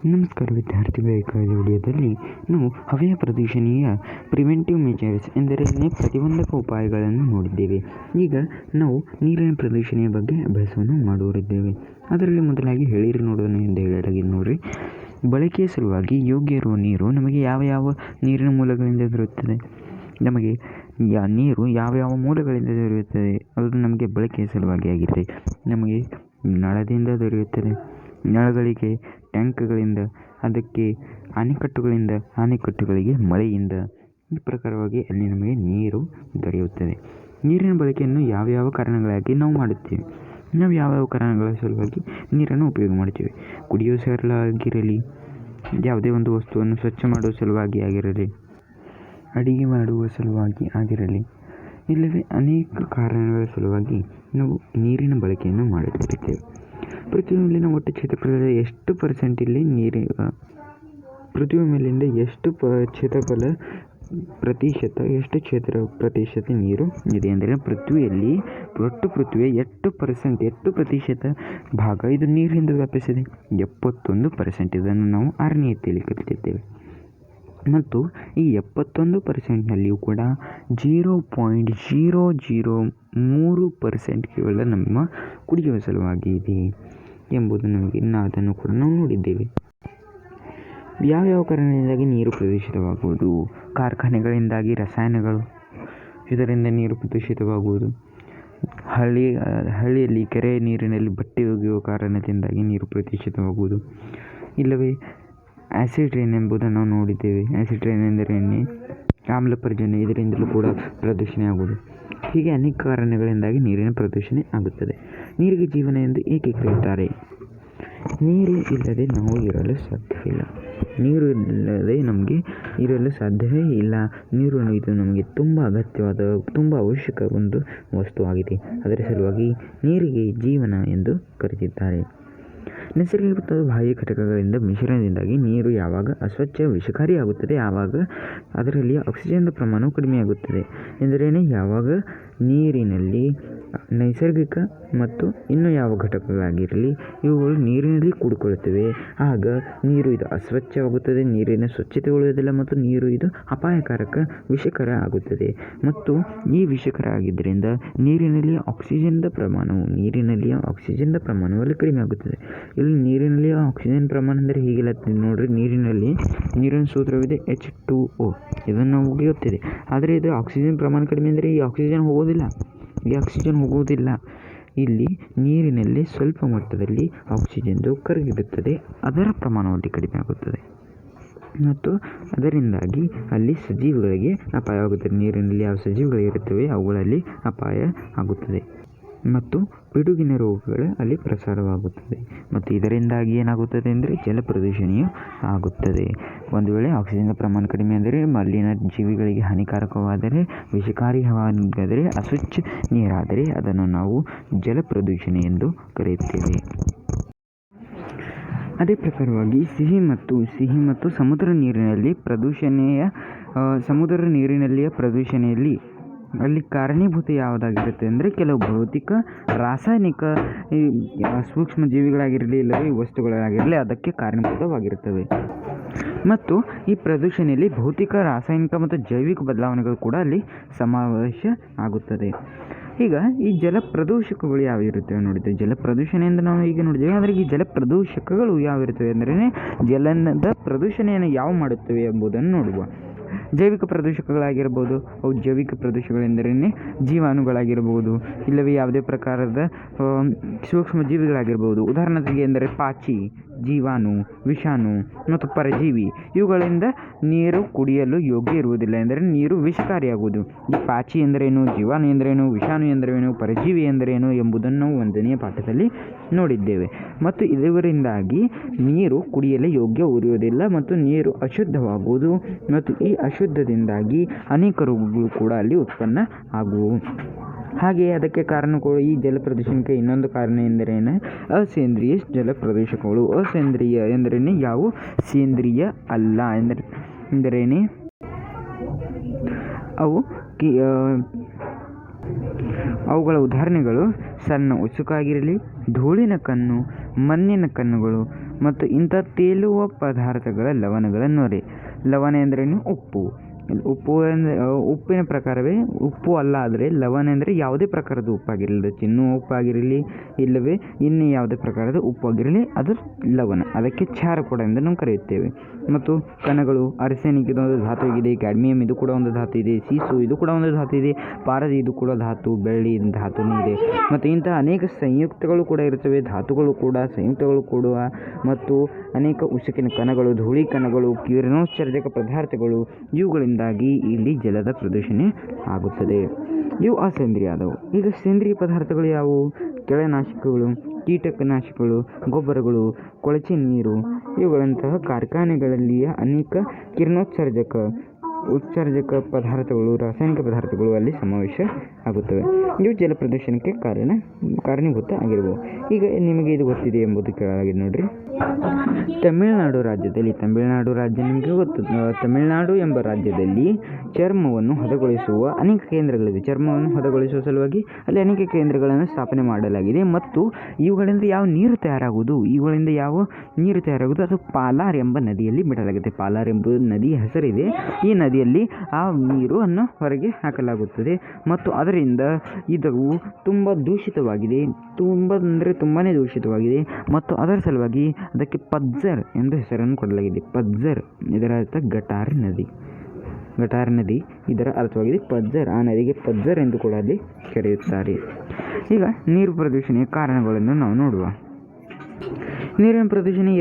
ನಮಸ್ಕಾರ ವಿದ್ಯಾರ್ಥಿಗಳೇ, ಕಳೆದ ವಿಡಿಯೋದಲ್ಲಿ ನಾವು ಹವೆಯ ಪ್ರದೂಷಣೆಯ ಪ್ರಿವೆಂಟಿವ್ ಮೆಜರ್ಸ್ ಎಂದರೇನೇ ಪ್ರತಿಬಂಧಕ ಉಪಾಯಗಳನ್ನು ನೋಡಿದ್ದೇವೆ. ಈಗ ನಾವು ನೀರಿನ ಪ್ರದೂಷಣೆಯ ಬಗ್ಗೆ ಅಭ್ಯಾಸವನ್ನು ಮಾಡುವರಿದ್ದೇವೆ. ಅದರಲ್ಲಿ ಮೊದಲಾಗಿ ಹೇಳಿರಿ ನೋಡೋಣ ಎಂದು ಹೇಳಲಾಗಿದೆ ನೋಡ್ರಿ. ಬಳಕೆಯ ಸಲುವಾಗಿ ಯೋಗ್ಯ ಇರುವ ನೀರು ನಮಗೆ ಯಾವ ಯಾವ ನೀರಿನ ಮೂಲಗಳಿಂದ ದೊರೆಯುತ್ತದೆ? ನಮಗೆ ನೀರು ಯಾವ ಯಾವ ಮೂಲಗಳಿಂದ ದೊರೆಯುತ್ತದೆ? ಅದು ನಮಗೆ ಬಳಕೆಯ ಸಲುವಾಗಿ ಆಗಿದೆ. ನಮಗೆ ನಳದಿಂದ ದೊರೆಯುತ್ತದೆ, ನಳಗಳಿಗೆ ಟ್ಯಾಂಕ್ಗಳಿಂದ, ಅದಕ್ಕೆ ಅಣೆಕಟ್ಟುಗಳಿಗೆ ಮಳೆಯಿಂದ, ಈ ಪ್ರಕಾರವಾಗಿ ಅಲ್ಲಿ ನಮಗೆ ನೀರು ದೊರೆಯುತ್ತದೆ. ನೀರಿನ ಬಳಕೆಯನ್ನು ಯಾವ ಕಾರಣಗಳಾಗಿ ನಾವು ಮಾಡುತ್ತೇವೆ? ನಾವು ಯಾವ ಕಾರಣಗಳ ಸಲುವಾಗಿ ನೀರನ್ನು ಉಪಯೋಗ ಮಾಡ್ತೀವಿ? ಕುಡಿಯುವ ಸಲುವಾಗಿರಲಿ, ಯಾವುದೇ ಒಂದು ವಸ್ತುವನ್ನು ಸ್ವಚ್ಛ ಮಾಡುವ ಸಲುವಾಗಿ ಆಗಿರಲಿ, ಅಡಿಗೆ ಮಾಡುವ ಸಲುವಾಗಿ ಆಗಿರಲಿ, ಇಲ್ಲವೇ ಅನೇಕ ಕಾರಣಗಳ ಸಲುವಾಗಿ ನಾವು ನೀರಿನ ಬಳಕೆಯನ್ನು ಮಾಡುತ್ತಿರುತ್ತೇವೆ. ಪೃಥ್ವಿ ಮೇಲಿನ ಒಟ್ಟು ಕ್ಷೇತ್ರಫಲದ ಎಷ್ಟು % ಇಲ್ಲಿ ಪೃಥ್ವಿ ಮೇಲಿಂದ ಎಷ್ಟು ಕ್ಷೇತ್ರಫಲ ಪ್ರತಿಶತ, ಎಷ್ಟು ಪ್ರತಿಶತ ನೀರು ಇದೆ ಅಂದರೆ ಪೃಥ್ವಿಯಲ್ಲಿ ಒಟ್ಟು ಪೃಥ್ವಿಯ ಎಷ್ಟು ಪ್ರತಿಶತ ಭಾಗ ಇದು ನೀರಿನಿಂದ ವ್ಯಾಪಿಸಿದೆ? 71%. ಇದನ್ನು ನಾವು ಆರನೆಯತೆಯಲ್ಲಿ ಕಲಿತಿದ್ದೇವೆ. ಮತ್ತು ಈ 71%ನಲ್ಲಿಯೂ ಕೂಡ 0.003% ಕೇವಲ ನಮ್ಮ ಕುಡಿಯುವ ಸಲುವಾಗಿ ಇದೆ ಎಂಬುದು ಅದನ್ನು ಕೂಡ ನಾವು ನೋಡಿದ್ದೇವೆ. ಯಾವ ಕಾರಣದಿಂದಾಗಿ ನೀರು ಪ್ರದೂಷಿತವಾಗುವುದು? ಕಾರ್ಖಾನೆಗಳಿಂದಾಗಿ, ರಸಾಯನಗಳು, ಇದರಿಂದ ನೀರು ಪ್ರದೂಷಿತವಾಗುವುದು. ಹಳ್ಳಿಯಲ್ಲಿ ಕೆರೆ ನೀರಿನಲ್ಲಿ ಬಟ್ಟೆ ಒಗೆಯುವ ಕಾರಣದಿಂದಾಗಿ ನೀರು ಪ್ರದೂಷಿತವಾಗುವುದು. ಇಲ್ಲವೇ ಆ್ಯಸಿಡ್ ರೈನ್ ಎಂಬುದನ್ನು ನಾವು ನೋಡಿದ್ದೇವೆ. ಆ್ಯಸಿಡ್ ರೈನ್ ಎಂದರೆ ಆಮ್ಲ ಪರ್ಜನ್ಯ, ಇದರಿಂದಲೂ ಕೂಡ ಪ್ರದೂಷಣೆ ಆಗುವುದು. ಹೀಗೆ ಅನೇಕ ಕಾರಣಗಳಿಂದಾಗಿ ನೀರಿನ ಪ್ರದೂಷಣೆ ಆಗುತ್ತದೆ. ನೀರಿಗೆ ಜೀವನ ಎಂದು ಏಕೆ ಕರೆಯುತ್ತಾರೆ? ನೀರು ಇಲ್ಲದೆ ನಾವು ಇರಲು ಸಾಧ್ಯವಿಲ್ಲ. ನೀರು ಇಲ್ಲದೆ ನಮಗೆ ಇರಲು ಸಾಧ್ಯವೇ ಇಲ್ಲ. ನೀರು ಇದು ನಮಗೆ ತುಂಬ ಅಗತ್ಯವಾದ, ತುಂಬ ಅವಶ್ಯಕ ಒಂದು ವಸ್ತುವಾಗಿದೆ. ಅದರ ಸಲುವಾಗಿ ನೀರಿಗೆ ಜೀವನ ಎಂದು ಕರೆದಿದ್ದಾರೆ. ನೈಸರ್ಗಿಕ ಮತ್ತು ಬಾಹ್ಯ ಘಟಕಗಳಿಂದ ಮಿಶ್ರಣದಿಂದಾಗಿ ನೀರು ಯಾವಾಗ ಅಸ್ವಚ್ಛ, ವಿಷಕಾರಿಯಾಗುತ್ತದೆ ಆವಾಗ ಅದರಲ್ಲಿ ಆಕ್ಸಿಜನ್ನ ಪ್ರಮಾಣವು ಕಡಿಮೆಯಾಗುತ್ತದೆ. ಎಂದರೇನೆ ಯಾವಾಗ ನೀರಿನಲ್ಲಿ ನೈಸರ್ಗಿಕ ಮತ್ತು ಇನ್ನು ಯಾವ ಘಟಕಗಳಾಗಿರಲಿ ಇವುಗಳು ನೀರಿನಲ್ಲಿ ಕೂಡಿಕೊಳ್ಳುತ್ತವೆ, ಆಗ ನೀರು ಇದು ಅಸ್ವಚ್ಛವಾಗುತ್ತದೆ, ನೀರಿನ ಸ್ವಚ್ಛತೆ ಉಳಿಯುವುದಿಲ್ಲ ಮತ್ತು ನೀರು ಇದು ಅಪಾಯಕಾರಕ, ವಿಷಕರ ಆಗುತ್ತದೆ. ಮತ್ತು ಈ ವಿಷಕರ ಆಗಿದ್ದರಿಂದ ನೀರಿನಲ್ಲಿಯ ಆಕ್ಸಿಜನ್ನ ಪ್ರಮಾಣವು ಅಲ್ಲಿ ಕಡಿಮೆ ಆಗುತ್ತದೆ. ಇಲ್ಲಿ ನೀರಿನಲ್ಲಿ ಆಕ್ಸಿಜನ್ ಪ್ರಮಾಣ ಅಂದರೆ ಹೀಗೆಲ್ಲ ನೋಡ್ರಿ, ನೀರಿನ ಸೂತ್ರವಿದೆ H2O, ಇದನ್ನು ನಾವು ಗೊತ್ತಿದೆ. ಆದರೆ ಇದು ಆಕ್ಸಿಜನ್ ಪ್ರಮಾಣ ಕಡಿಮೆ ಅಂದರೆ ಈ ಆಕ್ಸಿಜನ್ ಹೋಗುವುದಿಲ್ಲ. ಇಲ್ಲಿ ನೀರಿನಲ್ಲಿ ಸ್ವಲ್ಪ ಮಟ್ಟದಲ್ಲಿ ಆಕ್ಸಿಜನ್ದು ಕರಗಿರುತ್ತದೆ, ಅದರ ಪ್ರಮಾಣದಲ್ಲಿ ಕಡಿಮೆ ಆಗುತ್ತದೆ ಮತ್ತು ಅದರಿಂದಾಗಿ ಅಲ್ಲಿ ಸಜೀವಿಗಳಿಗೆ ಅಪಾಯವಾಗುತ್ತದೆ. ನೀರಿನಲ್ಲಿ ಯಾವ ಸಜೀವಿಗಳಿರುತ್ತವೆ ಅವುಗಳಲ್ಲಿ ಅಪಾಯ ಆಗುತ್ತದೆ ಮತ್ತು ಪಿಡುಗಿನ ರೋಗಗಳು ಅಲ್ಲಿ ಪ್ರಸಾರವಾಗುತ್ತದೆ. ಮತ್ತು ಇದರಿಂದಾಗಿ ಏನಾಗುತ್ತದೆ ಅಂದರೆ ಜಲ ಪ್ರದೂಷಣೆಯು ಆಗುತ್ತದೆ. ಒಂದು ವೇಳೆ ಆಕ್ಸಿಜನ್ ಪ್ರಮಾಣ ಕಡಿಮೆ ಅಂದರೆ, ಅಲ್ಲಿನ ಜೀವಿಗಳಿಗೆ ಹಾನಿಕಾರಕವಾದರೆ, ವಿಷಕಾರಿಯಾದರೆ, ಅಸ್ವಚ್ಛ ನೀರಾದರೆ ಅದನ್ನು ನಾವು ಜಲ ಪ್ರದೂಷಣೆ ಎಂದು ಕರೆಯುತ್ತೇವೆ. ಅದೇ ಪ್ರಕಾರವಾಗಿ ಸಿಹಿ ಮತ್ತು ಸಮುದ್ರ ನೀರಿನಲ್ಲಿಯ ಪ್ರದೂಷಣೆಯಲ್ಲಿ ಅಲ್ಲಿ ಕಾರಣೀಭೂತ ಯಾವುದಾಗಿರುತ್ತೆ ಅಂದರೆ ಕೆಲವು ಭೌತಿಕ, ರಾಸಾಯನಿಕ, ಸೂಕ್ಷ್ಮ ಜೀವಿಗಳಾಗಿರಲಿ ಇಲ್ಲವೇ ವಸ್ತುಗಳಾಗಿರಲಿ ಅದಕ್ಕೆ ಕಾರಣೀಭೂತವಾಗಿರುತ್ತವೆ. ಮತ್ತು ಈ ಪ್ರದೂಷಣೆಯಲ್ಲಿ ಭೌತಿಕ, ರಾಸಾಯನಿಕ ಮತ್ತು ಜೈವಿಕ ಬದಲಾವಣೆಗಳು ಕೂಡ ಅಲ್ಲಿ ಸಮಾವೇಶ ಆಗುತ್ತದೆ. ಈಗ ಈ ಜಲ ಪ್ರದೂಷಕಗಳು ಯಾವಿರುತ್ತವೆ ನೋಡಿದ್ದೇವೆ. ಜಲ ಪ್ರದೂಷಣೆಯಿಂದ ನಾವು ಈಗ ನೋಡಿದ್ದೇವೆ. ಆದರೆ ಈ ಜಲ ಪ್ರದೂಷಕಗಳು ಯಾವಿರುತ್ತವೆ ಅಂದರೆ ಜಲದ ಪ್ರದೂಷಣೆಯನ್ನು ಯಾವ ಮಾಡುತ್ತವೆ ಎಂಬುದನ್ನು ನೋಡುವ. ಜೈವಿಕ ಪ್ರದೂಷಕಗಳಾಗಿರ್ಬೋದು, ಅವು ಜೈವಿಕ ಪ್ರದೂಷಕಗಳೆಂದರೆ ಜೀವಾಣುಗಳಾಗಿರ್ಬೋದು, ಇಲ್ಲವೇ ಯಾವುದೇ ಪ್ರಕಾರದ ಸೂಕ್ಷ್ಮ ಜೀವಿಗಳಾಗಿರ್ಬೋದು. ಉದಾಹರಣೆಗೆ ಎಂದರೆ ಪಾಚಿ, ಜೀವಾಣು, ವಿಷಾಣು ಮತ್ತು ಪರಜೀವಿ. ಇವುಗಳಿಂದ ನೀರು ಕುಡಿಯಲು ಯೋಗ್ಯ ಇರುವುದಿಲ್ಲ, ಎಂದರೆ ನೀರು ವಿಷಕಾರಿಯಾಗುವುದು. ಈ ಪಾಚಿ ಎಂದರೇನು, ಜೀವಾಣು ಎಂದರೇನು, ವಿಷಾಣು ಎಂದರೇನು, ಪರಜೀವಿ ಎಂದರೇನು ಎಂಬುದನ್ನು ನಾವು 1ನೇ ಪಾಠದಲ್ಲಿ ನೋಡಿದ್ದೇವೆ. ಮತ್ತು ಇದರಿಂದಾಗಿ ನೀರು ಕುಡಿಯಲು ಯೋಗ್ಯ ಇರುವುದಿಲ್ಲ ಮತ್ತು ನೀರು ಅಶುದ್ಧವಾಗುವುದು ಮತ್ತು ಈ ಅಶುದ್ಧದಿಂದಾಗಿ ಅನೇಕ ರೋಗಗಳು ಕೂಡ ಅಲ್ಲಿ ಉತ್ಪನ್ನ ಆಗುವು. ಹಾಗೆಯೇ ಅದಕ್ಕೆ ಕಾರಣಗಳು ಈ ಜಲ ಪ್ರದೂಷಣಕ್ಕೆ ಇನ್ನೊಂದು ಕಾರಣ ಎಂದರೇನು? ಅಸೇಂದ್ರಿಯ ಜಲ ಪ್ರದೂಷಕಗಳು. ಅಸೇಂದ್ರಿಯ ಎಂದರೇನೆ ಯಾವುವು ಸೇಂದ್ರಿಯ ಅಲ್ಲ ಎಂದರೇನೆ ಅವುಗಳ ಉದಾಹರಣೆಗಳು ಸಣ್ಣ ಉಸುಕಾಗಿರಲಿ, ಧೂಳಿನ ಕಣ್ಣು, ಮಣ್ಣಿನ ಕಣ್ಣುಗಳು, ಮತ್ತು ಇಂಥ ತೇಲುವ ಪದಾರ್ಥಗಳ ಲವಣಗಳ ನೊರೆ. ಲವಣ ಎಂದರೇನು? ಉಪ್ಪು. ಉಪ್ಪು ಅಂದರೆ ಉಪ್ಪಿನ ಪ್ರಕಾರವೇ ಉಪ್ಪು ಅಲ್ಲ, ಆದರೆ ಲವಣ ಅಂದರೆ ಯಾವುದೇ ಪ್ರಕಾರದ ಉಪ್ಪಾಗಿರಲಿ, ತಿನ್ನುವ ಉಪ್ಪಾಗಿರಲಿ ಇಲ್ಲವೇ ಇನ್ನೂ ಯಾವುದೇ ಪ್ರಕಾರದ ಉಪ್ಪಾಗಿರಲಿ ಅದು ಲವಣ. ಅದಕ್ಕೆ ಕ್ಷಾರ ಕೂಡ ಎಂದು ನಾವು ಕರೆಯುತ್ತೇವೆ. ಮತ್ತು ಕಣಗಳು, ಆರ್ಸೆನಿಕ್ ಇದೊಂದು ಧಾತು ಇದೆ, ಕ್ಯಾಡ್ಮಿಯಂ ಇದು ಕೂಡ ಒಂದು ಧಾತು ಇದೆ, ಸೀಸು ಇದು ಕೂಡ ಒಂದು ಧಾತು ಇದೆ, ಪಾರದಿ ಇದು ಕೂಡ ಧಾತು, ಬೆಳ್ಳಿ ಧಾತುನೇ ಇದೆ. ಮತ್ತು ಇಂತಹ ಅನೇಕ ಸಂಯುಕ್ತಗಳು ಕೂಡ ಇರುತ್ತವೆ, ಧಾತುಗಳು ಕೂಡ ಸಂಯುಕ್ತಗಳು ಕೂಡ, ಮತ್ತು ಅನೇಕ ಉಸುಕಿನ ಕಣಗಳು, ಧೂಳಿ ಕಣಗಳು, ಕಿರಣೋತ್ಸರ್ಜಕ ಪದಾರ್ಥಗಳು, ಇವುಗಳಿಂದಾಗಿ ಇಲ್ಲಿ ಜಲದ ಪ್ರದೂಷಣೆ ಆಗುತ್ತದೆ. ಇವು ಅಸೇಂದ್ರಿಯ ಆದವು. ಈಗ ಸೇಂದ್ರಿಯ ಪದಾರ್ಥಗಳು ಯಾವುವು? ಕೆಳನಾಶಕಗಳು, ಕೀಟನಾಶಕಗಳು, ಗೊಬ್ಬರಗಳು, ಕೊಳಚೆ ನೀರು, ಇವುಗಳಂತಹ ಕಾರ್ಖಾನೆಗಳಲ್ಲಿಯ ಅನೇಕ ಉತ್ಸರ್ಜಕ ಪದಾರ್ಥಗಳು, ರಾಸಾಯನಿಕ ಪದಾರ್ಥಗಳು ಅಲ್ಲಿ ಸಮಾವೇಶ ಆಗುತ್ತವೆ. ಇವು ಜಲ ಪ್ರದೂಷಣಕ್ಕೆ ಕಾರಣೀಭೂತ ಆಗಿರ್ಬೋದು. ಈಗ ನಿಮಗೆ ಇದು ಗೊತ್ತಿದೆ ಎಂಬುದು ಕೇಳಲಾಗಿದೆ ನೋಡ್ರಿ. ತಮಿಳುನಾಡು ರಾಜ್ಯ ನಿಮಗೆ ಗೊತ್ತು. ತಮಿಳುನಾಡು ಎಂಬ ರಾಜ್ಯದಲ್ಲಿ ಚರ್ಮವನ್ನು ಹದಗೊಳಿಸುವ ಅನೇಕ ಕೇಂದ್ರಗಳಿವೆ. ಚರ್ಮವನ್ನು ಹದಗೊಳಿಸುವ ಸಲುವಾಗಿ ಅಲ್ಲಿ ಅನೇಕ ಕೇಂದ್ರಗಳನ್ನು ಸ್ಥಾಪನೆ ಮಾಡಲಾಗಿದೆ. ಮತ್ತು ಇವುಗಳಿಂದ ಯಾವ ನೀರು ತಯಾರಾಗುವುದು? ಅದು ಪಾಲಾರ್ ಎಂಬ ನದಿಯಲ್ಲಿ ಬಿಡಲಾಗುತ್ತೆ. ಪಾಲಾರ್ ಎಂಬ ನದಿಯ ಹೆಸರಿದೆ. ಈ ನದಿಯಲ್ಲಿ ಆ ನೀರನ್ನು ಹೊರಗೆ ಹಾಕಲಾಗುತ್ತದೆ ಮತ್ತು ಅದರಿಂದ ಇದು ತುಂಬ ದೂಷಿತವಾಗಿದೆ. ತುಂಬಾ ದೂಷಿತವಾಗಿದೆ ಮತ್ತು ಅದರ ಸಲುವಾಗಿ ಅದಕ್ಕೆ ಪಜ್ಜರ್ ಎಂದು ಹೆಸರನ್ನು ಕೊಡಲಾಗಿದೆ. ಪಜ್ಜರ್ ಇದರ ಅರ್ಥ ಗಟಾರ ನದಿ ಇದರ ಅರ್ಥವಾಗಿದೆ. ಪಜ್ಜರ್, ಆ ನದಿಗೆ ಪಜ್ಜರ್ ಎಂದು ಕೂಡ ಅಲ್ಲಿ ಕರೆಯುತ್ತಾರೆ. ಈಗ ನೀರು ಪ್ರದೂಷಣೆಯ ಕಾರಣಗಳನ್ನು ನಾವು ನೋಡುವ. ನೀರಿನ ಪ್ರದೂಷಣೆ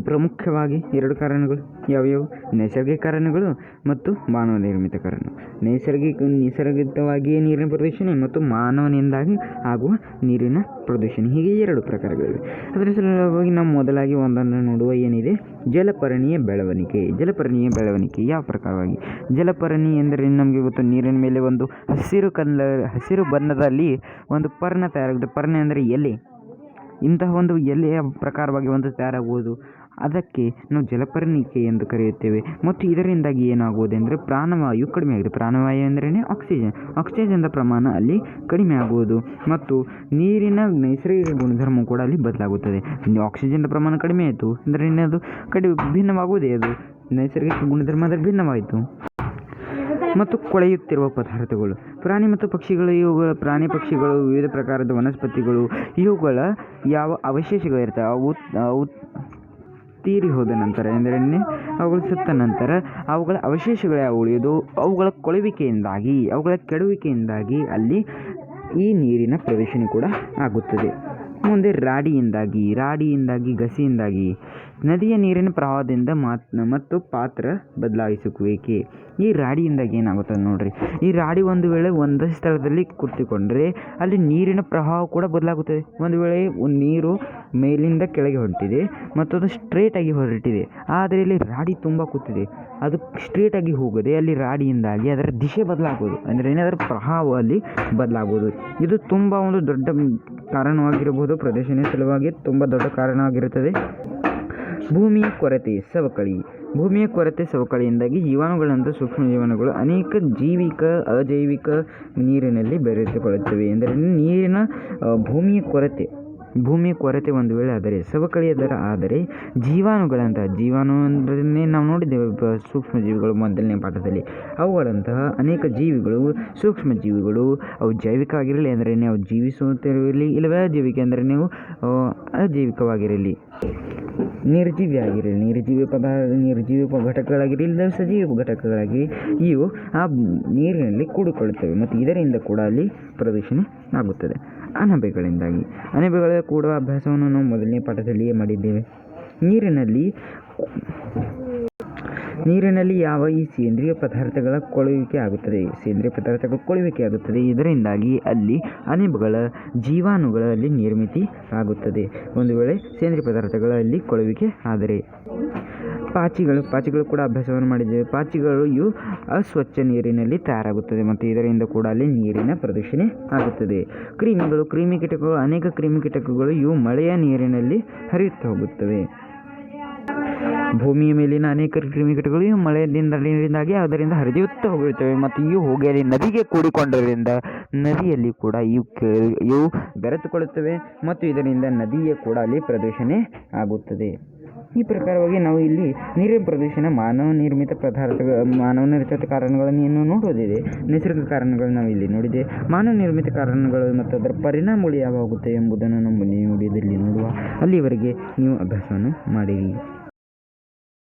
ಪ್ರಮುಖವಾಗಿ 2 ಕಾರಣಗಳು ಯಾವ್ಯಾವು? ನೈಸರ್ಗಿಕ ಕಾರಣಗಳು ಮತ್ತು ಮಾನವ ನಿರ್ಮಿತ ಕಾರಣ. ನೈಸರ್ಗಿಕವಾಗಿಯೇ ನೀರಿನ ಪ್ರದೂಷಣೆ ಮತ್ತು ಮಾನವನಿಂದಾಗಿ ಆಗುವ ನೀರಿನ ಪ್ರದೂಷಣೆ, ಹೀಗೆ 2 ಪ್ರಕಾರಗಳಿವೆ. ಅದರ ಸಲುವಾಗಿ ನಾವು ಮೊದಲಾಗಿ ಒಂದನ್ನು ನೋಡುವ. ಏನಿದೆ? ಜಲಪರಣಿಯ ಬೆಳವಣಿಗೆ ಯಾವ ಪ್ರಕಾರವಾಗಿ? ಜಲಪರಣಿ ಎಂದರೆ ನಮಗೆ ಗೊತ್ತು, ನೀರಿನ ಮೇಲೆ ಒಂದು ಹಸಿರು ಬಣ್ಣದಲ್ಲಿ ಒಂದು ಪರ್ಣ ತಯಾರಾಗುತ್ತೆ. ಪರ್ಣ ಅಂದರೆ ಎಲೆ. ಇಂತಹ ಒಂದು ಎಲೆಯ ಪ್ರಕಾರವಾಗಿ ಒಂದು ತಯಾರಾಗುವುದು, ಅದಕ್ಕೆ ನಾವು ಜಲಪರಣಿಕೆ ಎಂದು ಕರೆಯುತ್ತೇವೆ. ಮತ್ತು ಇದರಿಂದಾಗಿ ಏನಾಗುವುದೆಂದರೆ ಪ್ರಾಣವಾಯು ಕಡಿಮೆ ಆಗಿದೆ. ಪ್ರಾಣವಾಯು ಎಂದರೇ ಆಕ್ಸಿಜನ್ ಪ್ರಮಾಣ ಅಲ್ಲಿ ಕಡಿಮೆ ಆಗುವುದು ಮತ್ತು ನೀರಿನ ನೈಸರ್ಗಿಕ ಗುಣಧರ್ಮ ಕೂಡ ಅಲ್ಲಿ ಬದಲಾಗುತ್ತದೆ. ಆಕ್ಸಿಜನ್ ಪ್ರಮಾಣ ಕಡಿಮೆ ಆಯಿತು ಅಂದರೆ ಅದು ಭಿನ್ನವಾಗುವುದೇ, ಅದು ನೈಸರ್ಗಿಕ ಗುಣಧರ್ಮ ಅದರ ಭಿನ್ನವಾಯಿತು. ಮತ್ತು ಕೊಳೆಯುತ್ತಿರುವ ಪದಾರ್ಥಗಳು, ಪ್ರಾಣಿ ಪಕ್ಷಿಗಳು, ವಿವಿಧ ಪ್ರಕಾರದ ವನಸ್ಪತಿಗಳು, ಇವುಗಳ ಯಾವ ಅವಶೇಷಗಳಿರ್ತವೆ ಅವು ತೀರಿ ಹೋದ ನಂತರ ಎಂದರೆ ಅವುಗಳು ಸತ್ತ ನಂತರ ಅವುಗಳ ಅವಶೇಷಗಳು ಯಾವ ಉಳಿಯೋದು, ಅವುಗಳ ಕೊಳುವಿಕೆಯಿಂದಾಗಿ, ಅವುಗಳ ಕೆಡುವಿಕೆಯಿಂದಾಗಿ ಅಲ್ಲಿ ಈ ನೀರಿನ ಪ್ರದೂಷಣೆ ಕೂಡ ಆಗುತ್ತದೆ. ಮುಂದೆ ರಾಡಿಯಿಂದಾಗಿ ಗಸಿಯಿಂದಾಗಿ ನದಿಯ ನೀರಿನ ಪ್ರವಾಹದಿಂದ ಮತ್ತು ಪಾತ್ರ ಬದಲಾಯಿಸುವಿಕೆ. ಈ ರಾಡಿಯಿಂದಾಗಿ ಏನಾಗುತ್ತದೆ ನೋಡ್ರಿ. ಈ ರಾಡಿ ಒಂದು ವೇಳೆ ಒಂದೇ ಸ್ಥಳದಲ್ಲಿ ಕೂತ್ಕೊಂಡ್ರೆ ಅಲ್ಲಿ ನೀರಿನ ಪ್ರವಾಹ ಕೂಡ ಬದಲಾಗುತ್ತದೆ. ಒಂದು ವೇಳೆ ನೀರು ಮೇಲಿಂದ ಕೆಳಗೆ ಹೊರಟಿದೆ ಮತ್ತು ಅದು ಸ್ಟ್ರೇಟಾಗಿ ಹೊರಟಿದೆ, ಆದರೆ ಇಲ್ಲಿ ರಾಡಿ ತುಂಬ ಕೂತಿದೆ, ಅದು ಸ್ಟ್ರೇಟಾಗಿ ಹೋಗದೆ ಅಲ್ಲಿ ರಾಡಿಯಿಂದಾಗಿ ಅದರ ದಿಶೆ ಬದಲಾಗೋದು, ಅಂದರೆ ಅದರ ಪ್ರವಾಹ ಅಲ್ಲಿ ಬದಲಾಗೋದು. ಇದು ತುಂಬ ಒಂದು ದೊಡ್ಡ ಕಾರಣವಾಗಿರಬಹುದು. ಪ್ರದೂಷಣೆ ಸಲುವಾಗಿ ತುಂಬ ದೊಡ್ಡ ಕಾರಣವಾಗಿರುತ್ತದೆ. ಭೂಮಿಯ ಕೊರತೆ ಸವಕಳಿಯಿಂದಾಗಿ ಜೀವಾಣುಗಳಂಥ ಸೂಕ್ಷ್ಮ ಜೀವಾಣುಗಳು ಅನೇಕ ಜೈವಿಕ ಅಜೈವಿಕ ನೀರಿನಲ್ಲಿ ಬೆರೆತುಕೊಳ್ಳುತ್ತವೆ. ಎಂದರೆ ನೀರಿನ ಭೂಮಿಯ ಕೊರತೆ ಒಂದು ವೇಳೆ ಆದರೆ, ಸವಕಳಿ ಆದರೆ ಜೀವಾಣು ಅಂದರೆ ನಾವು ನೋಡಿದ್ದೇವೆ ಸೂಕ್ಷ್ಮ ಜೀವಿಗಳು ಮೊದಲನೇ ಪಾಠದಲ್ಲಿ. ಅವುಗಳಂತಹ ಅನೇಕ ಜೀವಿಗಳು, ಸೂಕ್ಷ್ಮ ಜೀವಿಗಳು, ಅವು ಜೈವಿಕ ಆಗಿರಲಿ ಅಂದರೆ ಅವು ಜೀವಿಸುತ್ತಿರಲಿ, ಇಲ್ಲವೇ ಅಜೈವಿಕ ಅಂದರೆ ಅಜೈವಿಕವಾಗಿರಲಿ, ನಿರ್ಜೀವಿ ಘಟಕಗಳಾಗಿರಲಿ ಇಲ್ಲ ಸಜೀವ ಘಟಕಗಳಾಗಿ ಇವು ಆ ನೀರಿನಲ್ಲಿ ಕೂಡಿಕೊಳ್ಳುತ್ತವೆ ಮತ್ತು ಇದರಿಂದ ಕೂಡ ಅಲ್ಲಿ ಪ್ರದೂಷಣೆ ಆಗುತ್ತದೆ. ಅಣಬೆಗಳ ಕೂಡುವ ಅಭ್ಯಾಸವನ್ನು ನಾವು ಮೊದಲನೇ ಪಾಠದಲ್ಲಿಯೇ ಮಾಡಿದ್ದೇವೆ. ನೀರಿನಲ್ಲಿ ಯಾವ ಈ ಸೇಂದ್ರಿಯ ಪದಾರ್ಥಗಳ ಕೊಳುವಿಕೆ ಆಗುತ್ತದೆ. ಇದರಿಂದಾಗಿ ಅಲ್ಲಿ ಅಣಬೆಗಳ ಜೀವಾಣುಗಳಲ್ಲಿ ನಿರ್ಮಿತಿ ಆಗುತ್ತದೆ. ಒಂದು ವೇಳೆ ಸೇಂದ್ರಿಯ ಪದಾರ್ಥಗಳಲ್ಲಿ ಕೊಳುವಿಕೆ ಆದರೆ. ಪಾಚಿಗಳು ಕೂಡ ಅಭ್ಯಾಸವನ್ನು ಮಾಡಿದ್ದೇವೆ. ಪಾಚಿಗಳು ಇವು ಅಸ್ವಚ್ಛ ನೀರಿನಲ್ಲಿ ತಯಾರಾಗುತ್ತದೆ ಮತ್ತು ಇದರಿಂದ ಕೂಡ ಅಲ್ಲಿ ನೀರಿನ ಪ್ರದೂಷಣೆ ಆಗುತ್ತದೆ. ಅನೇಕ ಕ್ರಿಮಿಕೀಟಗಳು ಇವು ಮಳೆಯ ನೀರಿನಲ್ಲಿ ಹರಿಯುತ್ತಾ ಹೋಗುತ್ತವೆ. ಭೂಮಿಯ ಮೇಲಿನ ಅನೇಕ ಕ್ರಿಮಿಕೀಟಗಳು ಇವು ಮಳೆಯಿಂದಾಗಿ ಅದರಿಂದ ಹರಿಯುತ್ತಾ ಹೋಗಿರುತ್ತವೆ ಮತ್ತು ಇವು ಹೋಗಿ ಅಲ್ಲಿ ನದಿಗೆ ಕೂಡಿಕೊಂಡರಿಂದ ನದಿಯಲ್ಲಿ ಕೂಡ ಇವು ಬೆರೆತುಕೊಳ್ಳುತ್ತವೆ ಮತ್ತು ಇದರಿಂದ ನದಿಯ ಕೂಡ ಅಲ್ಲಿ ಪ್ರದೂಷಣೆ ಆಗುತ್ತದೆ. ಈ ಪ್ರಕಾರವಾಗಿ ನಾವು ಇಲ್ಲಿ ನೀರಿನ ಪ್ರದೂಷಣ ಮಾನವ ನಿರ್ಮಿತ ಕಾರಣಗಳನ್ನು ಇನ್ನೂ ನೋಡುವುದಿದೆ. ನೈಸರ್ಗಿಕ ಕಾರಣಗಳನ್ನು ನಾವು ಇಲ್ಲಿ ನೋಡಿದೆ. ಮಾನವ ನಿರ್ಮಿತ ಕಾರಣಗಳು ಮತ್ತು ಅದರ ಪರಿಣಾಮಗಳು ಯಾವಾಗುತ್ತವೆ ಎಂಬುದನ್ನು ನಮ್ಮ ಮುಂದಿನ ವಿಡಿಯೋದಲ್ಲಿ ನೋಡುವ. ಅಲ್ಲಿವರೆಗೆ ನೀವು ಅಭ್ಯಾಸವನ್ನು ಮಾಡಿರಿ.